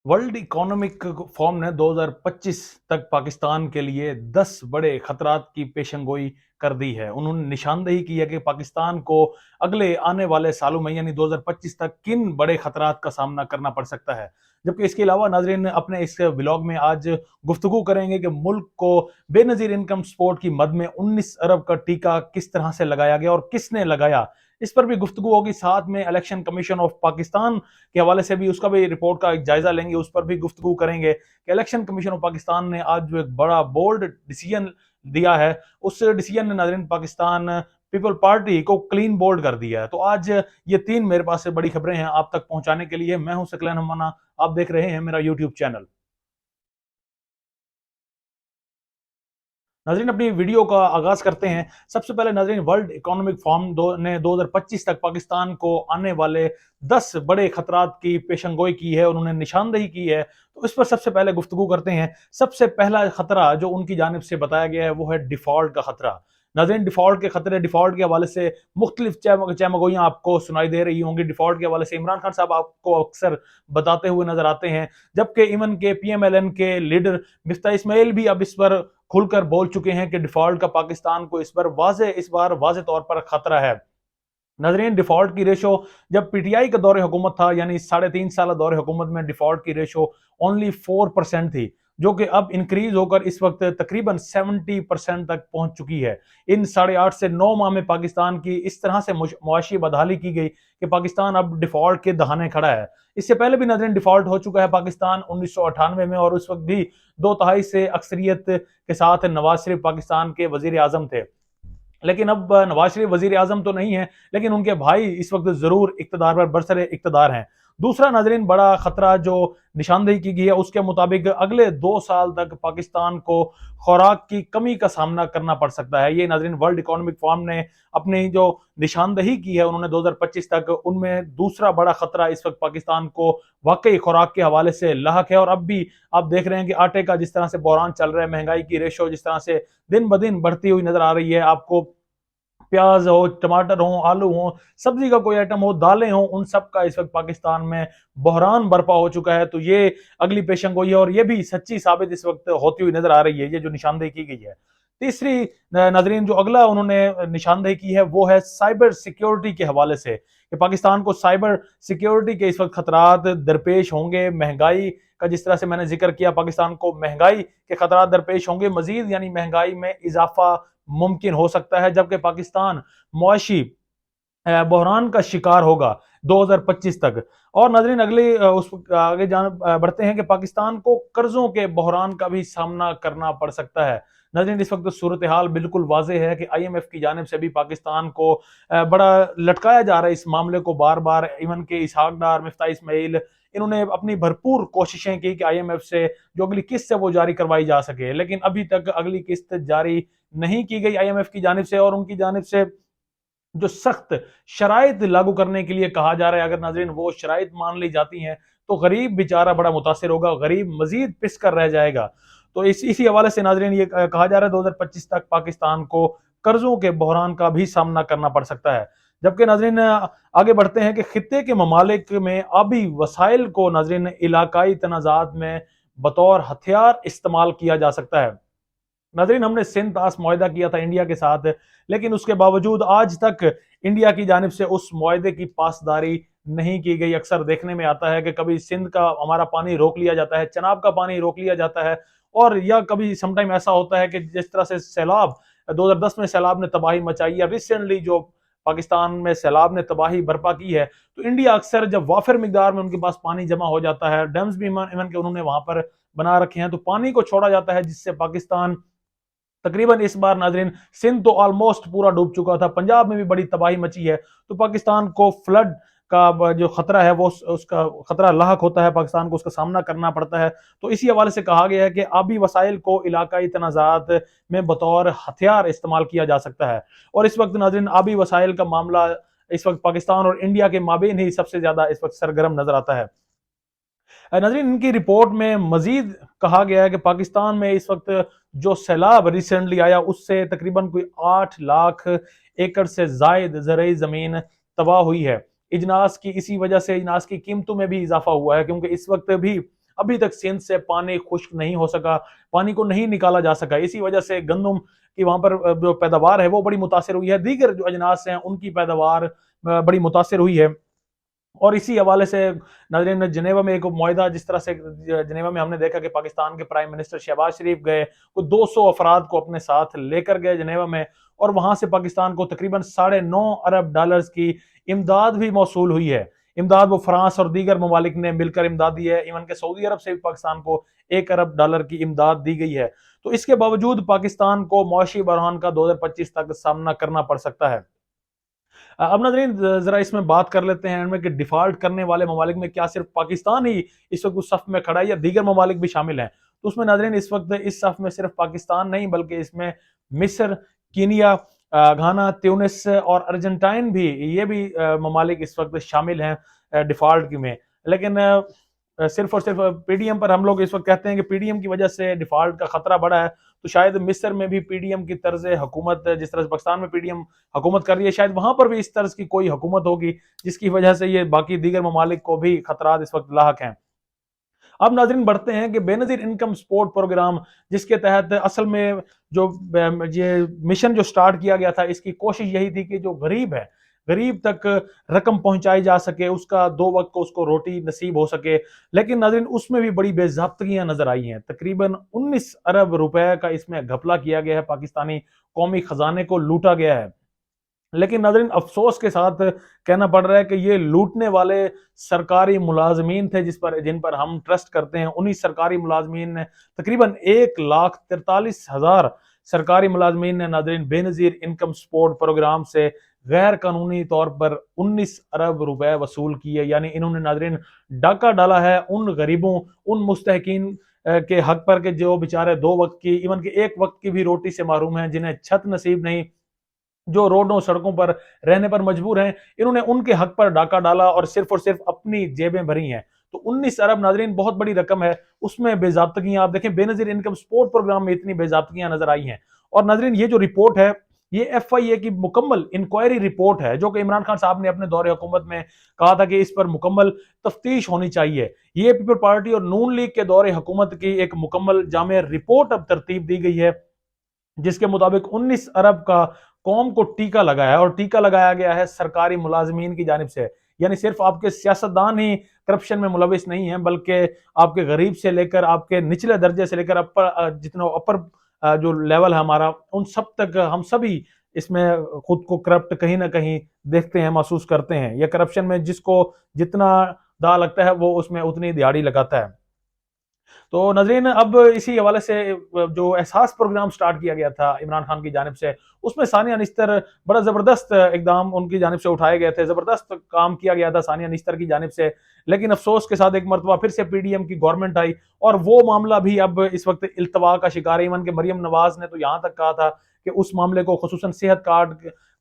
World economic forum ने 2025 तक पाकिस्तान के लिए 10 बड़े खतरात की पेशेंगोई कर दी है। उन्होंने निशानदेही की है कि पाकिस्तान को अगले आने वाले सालों में यानी 2025 तक किन बड़े खतरात का सामना करना पड़ सकता है। जबकि इसके अलावा नाजरीन अपने इस व्लॉग में आज गुफ्तगू करेंगे कि मुल्क को बेनजीर इनकम सपोर्ट की मद में 19 अरब का टीका किस तरह से लगाया गया और किसने लगाया, इस पर भी गुफ्तगू होगी। साथ में इलेक्शन कमीशन ऑफ पाकिस्तान के हवाले से भी उसका भी रिपोर्ट का एक जायजा लेंगे, उस पर भी गुफ्तगू करेंगे कि इलेक्शन कमीशन ऑफ पाकिस्तान ने आज जो एक बड़ा बोल्ड डिसीजन दिया है, उस डिसीजन ने नाज़रीन पाकिस्तान पीपल पार्टी को क्लीन बोल्ड कर दिया है। तो आज ये तीन मेरे पास से बड़ी खबरें हैं आप तक पहुंचाने के लिए। मैं हूं सकलैन हमाना, आप देख रहे हैं मेरा यूट्यूब चैनल। नाजरीन अपनी वीडियो का आगाज करते हैं। सबसे पहले नाजरीन वर्ल्ड इकोनॉमिक फोरम ने 2025 तक पाकिस्तान को आने वाले 10 बड़े खतरात की पेशंगोई की है, उन्होंने निशानदेही की है। तो इस पर सबसे पहले गुफ्तगू करते हैं। सबसे पहला खतरा जो उनकी जानिब से बताया गया है वो है डिफॉल्ट का खतरा। नाजरीन डिफॉल्ट के खतरे, डिफॉल्ट के हवाले से मुख्तलिफ चमगोइयां आपको सुनाई दे रही होंगी। डिफॉल्ट के हवाले से इमरान खान साहब आपको अक्सर बताते हुए नजर आते हैं, जबकि इमन के PMLN के लीडर मिफ्ता इस्माइल भी अब इस पर खुलकर बोल चुके हैं कि डिफॉल्ट का पाकिस्तान को इस बार वाजे तौर पर खतरा है। नाजरीन डिफॉल्ट की रेशो जब PTI का दौरे हुकूमत था यानी 3.5 साल दौरे हुकूमत में डिफॉल्ट की रेशो ओनली 4% थी, जो कि अब इंक्रीज होकर इस वक्त तकरीबन 70% तक पहुंच चुकी है। इन 8.5 से 9 माह में पाकिस्तान की इस तरह से मुआशी बदहाली की गई कि पाकिस्तान अब डिफॉल्ट के दहाने खड़ा है। इससे पहले भी नाजरीन डिफॉल्ट हो चुका है पाकिस्तान 1998 में, और उस वक्त भी 2 तिहाई से अक्सरियत के साथ नवाज शरीफ पाकिस्तान के वजीर आजम थे। लेकिन अब नवाज शरीफ वजीर आजम तो नहीं है, लेकिन उनके भाई इस वक्त जरूर इक्तदार पर बरसरे इक्तदार हैं। दूसरा नाजरीन बड़ा खतरा जो निशानदेही की गई है उसके मुताबिक अगले 2 साल तक पाकिस्तान को खुराक की कमी का सामना करना पड़ सकता है। ये नाजरीन वर्ल्ड इकोनॉमिक फोरम ने अपनी जो निशानदेही की है उन्होंने 2025 तक, उनमें दूसरा बड़ा खतरा इस वक्त पाकिस्तान को वाकई खुराक के हवाले से लाक है। और अब भी आप देख रहे हैं कि आटे का जिस तरह से बहरान चल रहा है, महंगाई की रेशो जिस तरह से दिन ब दिन बढ़ती हुई नजर आ रही है, आपको प्याज हो, टमाटर हो, आलू हो, सब्जी का कोई आइटम हो, दालें हो, उन सब का इस वक्त पाकिस्तान में बहरान बर्पा हो चुका है। तो ये अगली पेशंगोई है और ये भी सच्ची साबित इस वक्त होती हुई नजर आ रही है, ये जो निशानदेही की गई है। तीसरी नाजरीन जो अगला उन्होंने निशानदेही की है वो है साइबर सिक्योरिटी के हवाले से, कि पाकिस्तान को साइबर सिक्योरिटी के इस वक्त खतरात दरपेश होंगे। महंगाई का जिस तरह से मैंने जिक्र किया, पाकिस्तान को महंगाई के खतरात दरपेश होंगे मजीद, यानी महंगाई में इजाफा मुमकिन हो सकता है, जबकि पाकिस्तान मुआशी बहरान का शिकार होगा 2025 तक। और नाजरीन अगले उस आगे जान बढ़ते हैं कि पाकिस्तान को कर्जों के बहरान का भी सामना करना पड़ सकता है। नाजरीन इस वक्त सूरत हाल बिल्कुल वाजे है कि IMF की जानिब से भी पाकिस्तान को बड़ा लटकाया जा रहा है इस मामले को बार बार। इवन के इसहाक डार, मिफ्ता इस्माइल, इन्होंने अपनी भरपूर कोशिशें की कि IMF से जो अगली किस्त है वो जारी करवाई जा सके, लेकिन अभी तक अगली किस्त जारी नहीं की गई IMF की जानिब से। और उनकी जानिब से जो सख्त शराइत लागू करने के लिए कहा जा रहा है, अगर नाजरीन वो शराइत मान ली जाती हैं तो गरीब बेचारा बड़ा मुतासिर होगा, गरीब मजीद पिस कर रह जाएगा। तो इसी हवाले से नाजरीन ये कहा जा रहा है 2025 तक पाकिस्तान को कर्जों के बहरान का भी सामना करना पड़ सकता है। जबकि नाजरीन आगे बढ़ते हैं कि खित्ते के ममालिक में आबी वसाइल को नाजरीन इलाकाई तनाजात में बतौर हथियार इस्तेमाल किया जा सकता है। नाजरीन हमने सिंध तास मुआहदा किया था इंडिया के साथ, लेकिन उसके बावजूद आज तक इंडिया की जानिब से उस मुआहदे की पासदारी नहीं की गई। अक्सर देखने में आता है कि कभी सिंध का हमारा पानी रोक लिया जाता है, चनाब का पानी रोक लिया जाता है, और या कभी समटाइम ऐसा होता है कि जिस तरह से सैलाब 2010 में सैलाब ने तबाही मचाई, या रिसेंटली जो पाकिस्तान में सैलाब ने तबाही बर्पा की है, तो इंडिया अक्सर जब वाफिर मिकदार में उनके पास पानी जमा हो जाता है, डैम्स भी इवन के उन्होंने वहां पर बना रखे हैं, तो पानी को छोड़ा जाता है, जिससे पाकिस्तान तकरीबन इस बार नाजरीन सिंध तो ऑलमोस्ट पूरा डूब चुका था, पंजाब में भी बड़ी तबाही मची है। तो पाकिस्तान को फ्लड का जो खतरा है वो उसका खतरा लाक होता है, पाकिस्तान को उसका सामना करना पड़ता है। तो इसी हवाले से कहा गया है कि आबी वसाइल को इलाकाई तनाजात में बतौर हथियार इस्तेमाल किया जा सकता है। और इस वक्त नाजरीन आबी वसाइल का मामला इस वक्त पाकिस्तान और इंडिया के माबेन ही सबसे ज्यादा इस वक्त सरगर्म नजर आता है। नाजरीन इनकी रिपोर्ट में मजीद कहा गया है कि पाकिस्तान में इस वक्त जो सैलाब रिसेंटली आया उससे तकरीबन कोई 8 लाख एकड़ से जायद ज़रई ज़मीन तबाह हुई है। इजनास की इसी वजह से इजनास की कीमतों में भी इजाफा हुआ है, क्योंकि इस वक्त भी अभी तक सिंध से पानी खुश्क नहीं हो सका, पानी को नहीं निकाला जा सका। इसी वजह से गंदम की वहां पर जो पैदावार है वो बड़ी मुतासिर हुई है, दीगर जो अजनास हैं उनकी पैदावार बड़ी मुतासिर हुई है। और इसी हवाले से नाज़रीन जनेवा में एक मुआहदा, जिस तरह से जनेवा में हमने देखा कि पाकिस्तान के प्राइम मिनिस्टर शहबाज शरीफ गए, वो 200 अफराद को अपने साथ लेकर गए जनेवा में, और वहां से पाकिस्तान को तकरीबन $9.5 अरब की इमदाद भी मौसूल हुई है। इमदाद वो फ्रांस और दीगर ममालिक ने मिलकर इमदाद दी है। इवन के सऊदी अरब से भी पाकिस्तान को $1 अरब की इमदाद दी गई है। तो इसके बावजूद पाकिस्तान को मुआशी बहरान का 2025 तक सामना करना पड़ सकता है। अब नाज़रीन जरा इसमें बात कर लेते हैं इनमें कि डिफॉल्ट करने वाले ममालिक में क्या सिर्फ पाकिस्तान ही इस वक्त उस सफ में खड़ा है या दीगर ममालिक भी शामिल हैं। तो उसमें नाज़रीन इस वक्त इस सफ में सिर्फ पाकिस्तान नहीं बल्कि इसमें मिस्र, कीनिया, घाना, ट्यूनिस और अर्जेंटाइन भी, ये भी ममालिक इस वक्त शामिल हैं डिफॉल्ट में। लेकिन सिर्फ और सिर्फ पीडीएम पर हम लोग इस वक्त कहते हैं कि पीडीएम की वजह से डिफॉल्ट का खतरा बढ़ा है, तो शायद मिस्र में भी पीडीएम की तर्ज हुकूमत, जिस तरह से पाकिस्तान में पीडीएम हुकूमत कर रही है, शायद वहां पर भी इस तर्ज की कोई हुकूमत होगी जिसकी वजह से ये बाकी दीगर ममालिक को भी खतरात इस वक्त लाहक हैं। अब नाजरीन बढ़ते हैं कि बेनजीर इनकम सपोर्ट प्रोग्राम, जिसके तहत असल में जो ये मिशन जो स्टार्ट किया गया था, इसकी कोशिश यही थी कि जो गरीब है, गरीब तक रकम पहुंचाई जा सके, उसका 2 वक्त को उसको रोटी नसीब हो सके। लेकिन नाजरीन उसमें भी बड़ी बेज़ाब्तियां नजर आई हैं। तकरीबन 19 अरब रुपए का इसमें घपला किया गया है, पाकिस्तानी कौमी खजाने को लूटा गया है। लेकिन नाज़रीन अफसोस के साथ कहना पड़ रहा है कि ये लूटने वाले सरकारी मुलाजमीन थे जिन पर हम ट्रस्ट करते हैं। उन्हीं सरकारी मुलाजमीन ने तकरीबन 1,43,000 सरकारी मुलाजमीन ने नाज़रीन बेनज़ीर इनकम सपोर्ट प्रोग्राम से गैर कानूनी तौर पर 19 अरब रुपए वसूल किए। यानी इन्होंने नाज़रीन डाका डाला है उन गरीबों, उन मुस्तहकीन के हक पर के जो बेचारे 2 वक्त की, इवन के 1 वक्त की भी रोटी से महरूम हैं, जिन्हें छत नसीब नहीं, जो रोडों सड़कों पर रहने पर मजबूर हैं। इन्होंने उनके हक पर डाका डाला और सिर्फ अपनी जेबें भरी हैं। तो 19 अरब नाजरीन बहुत बड़ी रकम है, उसमें बेजाब्तगियां आप देखें, बेनजीर इनकम सपोर्ट प्रोग्राम में इतनी बेजाब्तगियां नजर आई हैं। और नाजरीन ये जो रिपोर्ट है, ये FIA की मुकम्मल इंक्वायरी रिपोर्ट है, जो कि इमरान खान साहब ने अपने दौरे हुकूमत में कहा था कि इस पर मुकम्मल तफ्तीश होनी चाहिए। ये पीपल पार्टी और नून लीग के दौरे हुकूमत की एक मुकम्मल जामे रिपोर्ट अब तरतीब दी गई है, जिसके मुताबिक 19 अरब का कौम को टीका लगाया है, और टीका लगाया गया है सरकारी मुलाजमीन की जानिब से। यानी सिर्फ आपके सियासतदान ही करप्शन में मुलविस नहीं है, बल्कि आपके गरीब से लेकर आपके निचले दर्जे से लेकर अपर, जितना अपर जो लेवल है हमारा, उन सब तक हम सभी इसमें खुद को करप्ट कहीं ना कहीं देखते हैं, महसूस करते हैं। यह करप्शन में जिसको जितना दांव लगता है वो उसमें उतनी दिहाड़ी लगाता है। तो नजरीन अब इसी हवाले से जो एहसास प्रोग्राम स्टार्ट किया गया था इमरान खान की जानिब से, उसमें सानिया निस्तर बड़ा जबरदस्त इकदाम उनकी जानिब से उठाए गए थे, जबरदस्त काम किया गया था सानिया निस्तर की जानिब से। लेकिन अफसोस के साथ एक मरतबा फिर से पीडीएम की गवर्नमेंट आई और वो मामला भी अब इस वक्त इल्तवा का शिकार है। इवन के मरियम नवाज ने तो यहाँ तक कहा था कि उस मामले को, खुसूसन सेहत कार्ड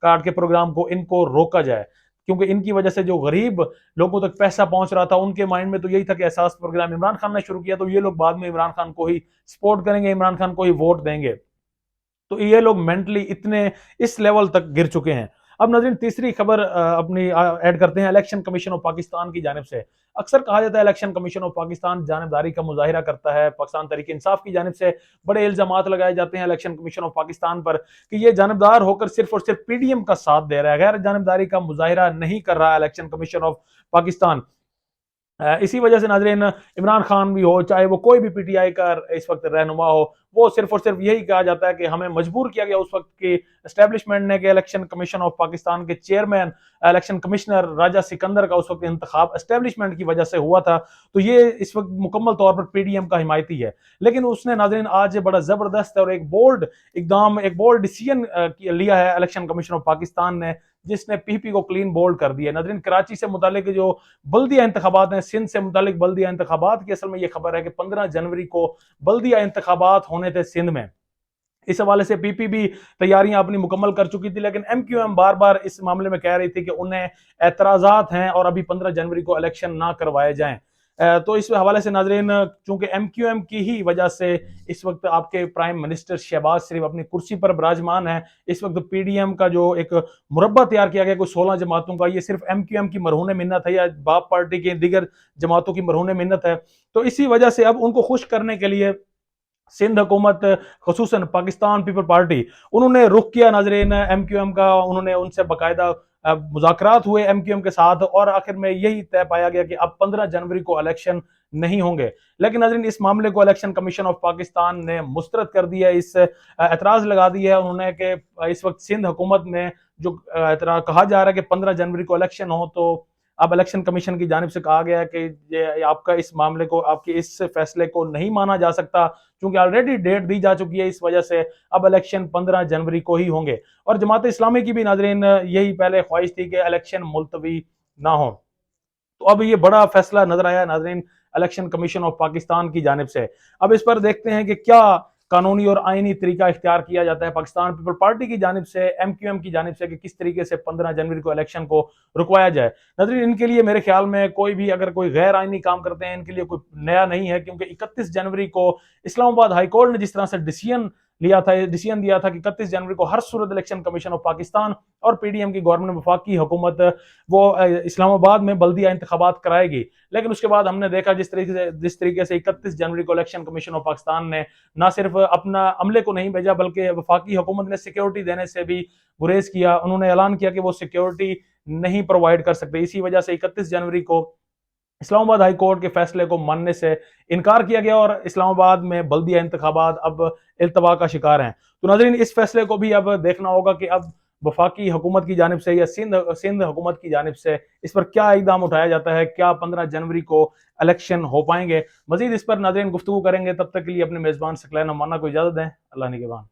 कार्ड के प्रोग्राम को, इनको रोका जाए, क्योंकि इनकी वजह से जो गरीब लोगों तक पैसा पहुंच रहा था, उनके माइंड में तो यही था कि एहसास प्रोग्राम इमरान खान ने शुरू किया तो ये लोग बाद में इमरान खान को ही सपोर्ट करेंगे, इमरान खान को ही वोट देंगे। तो ये लोग मेंटली इतने इस लेवल तक गिर चुके हैं। अब नजरीन तीसरी खबर अपनी ऐड करते हैं इलेक्शन कमीशन ऑफ पाकिस्तान की जानिब से। अक्सर कहा जाता है इलेक्शन कमीशन ऑफ पाकिस्तान जानिबदारी का मुजाहिरा करता है, पाकिस्तान तहरीक इंसाफ की जानिब से बड़े इल्जामात लगाए जाते हैं इलेक्शन कमीशन ऑफ पाकिस्तान पर कि ये जानिबदार होकर सिर्फ और सिर्फ पीडीएम का साथ दे रहा है, गैर जानिबदारी का मुजाहिरा नहीं कर रहा है इलेक्शन कमीशन ऑफ पाकिस्तान। इसी वजह से नाजरीन इमरान खान भी हो, चाहे वो कोई भी पीटीआई का इस वक्त रहनुमा हो, वो सिर्फ और सिर्फ यही कहा जाता है कि हमें मजबूर किया गया उस वक्त की एस्टेब्लिशमेंट ने कि इलेक्शन कमीशन ऑफ पाकिस्तान के चेयरमैन इलेक्शन कमिश्नर राजा सिकंदर का उस वक्त इंतखाब एस्टेब्लिशमेंट की वजह से हुआ था। तो ये इस वक्त मुकम्मल तौर पर पीडीएम का हिमायती है। लेकिन उसने नाजरीन आज बड़ा जबरदस्त और एक बोल्ड इकदाम, एक बोल्ड डिसीजन लिया है इलेक्शन कमीशन ऑफ पाकिस्तान ने, जिसने पीपी को क्लीन बोल्ड कर दिया। नाजरीन कराची से मुतालिक जो बल्दिया इंतखाबात हैं, सिंध से मुतालिक बल्दिया इंतखाबात की असल में ये खबर है कि 15 जनवरी को बल्दिया इंतखाबात होने थे सिंध में। इस हवाले से पीपी भी तैयारियां अपनी मुकम्मल कर चुकी थी, लेकिन एमक्यूएम बार बार इस मामले में कह रही थी कि उन्हें एतराजात हैं और अभी 15 जनवरी को इलेक्शन ना करवाए जाएं। तो इस हवाले से नाजरीन, चूंकि MQM की ही वजह से इस वक्त आपके प्राइम मिनिस्टर शहबाज शरीफ अपनी कुर्सी पर विराजमान है। इस वक्त PDM का जो एक मुरब्बा तैयार किया गया कोई 16 जमातों का, ये सिर्फ MQM की मरहून मिन्नत है या बाप पार्टी के दीगर जमातों की मरहून मिन्नत है। तो इसी वजह से अब उनको खुश करने के लिए सिंध हुकूमत, खसूसन पाकिस्तान पीपल पार्टी, उन्होंने रुख किया नाजरीन MQM का। उन्होंने उनसे बाकायदा मुज़ाकरात हुए MQM के साथ, और आखिर में यही तय पाया गया कि अब 15 जनवरी को इलेक्शन नहीं होंगे। लेकिन नाजरीन, इस मामले को इलेक्शन कमीशन ऑफ पाकिस्तान ने मुस्तरद कर दिया, इस एतराज लगा दिया है उन्होंने कि इस वक्त सिंध हुकूमत में जो कहा जा रहा है कि 15 जनवरी को इलेक्शन हो, तो अब इलेक्शन कमीशन की जानिब से कहा गया है कि ये आपका इस मामले को, आपके इस फैसले को नहीं माना जा सकता, क्योंकि ऑलरेडी डेट दी जा चुकी है। इस वजह से अब इलेक्शन 15 जनवरी को ही होंगे। और जमात इस्लामी की भी नाजरीन यही पहले ख्वाहिश थी कि इलेक्शन मुलतवी ना हो। तो अब ये बड़ा फैसला नजर आया नाजरीन इलेक्शन कमीशन ऑफ पाकिस्तान की जानिब से। अब इस पर देखते हैं कि क्या कानूनी और आईनी तरीका इख्तियार किया जाता है पाकिस्तान पीपल पार्टी की जानिब से, MQM की जानिब से, कि किस तरीके से 15 जनवरी को इलेक्शन को रुकवाया जाए। नाजरीन, इनके लिए मेरे ख्याल में कोई भी अगर कोई गैर आईनी काम करते हैं, इनके लिए कोई नया नहीं है, क्योंकि 31 जनवरी को इस्लामाबाद हाईकोर्ट ने जिस तरह से डिसीजन दिया था कि 31 जनवरी को हर सूरत इलेक्शन कमीशन ऑफ पाकिस्तान और PDM की गवर्नमेंट, वफाकी हुकूमत, वो इस्लामाबाद में बल्दिया इंतखाबात कराएगी। लेकिन उसके बाद हमने देखा जिस तरीके से 31 जनवरी को इलेक्शन कमीशन ऑफ पाकिस्तान ने ना सिर्फ अपना अमले को नहीं भेजा, बल्कि वफाकी हुकूमत ने सिक्योरिटी देने से भी गुरेज किया। उन्होंने ऐलान किया कि वो सिक्योरिटी नहीं प्रोवाइड कर सकते। इसी वजह से 31 जनवरी को इस्लामाबाद हाई कोर्ट के फैसले को मानने से इनकार किया गया, और इस्लामाबाद में बल्दिया इंतखाबात अब इल्तवा का शिकार हैं। तो नाज़रीन, इस फैसले को भी अब देखना होगा कि अब वफाकी हुकूमत की जानिब से या सिंध हुकूमत की जानिब से इस पर क्या इकदाम उठाया जाता है, क्या 15 जनवरी को इलेक्शन हो पाएंगे। मजीद इस पर नाज़रीन गुफ्तगू करेंगे, तब तक के लिए अपने मेज़बान सकलैन अमाना को इजाज़त दें। अल्लाह निगहबान।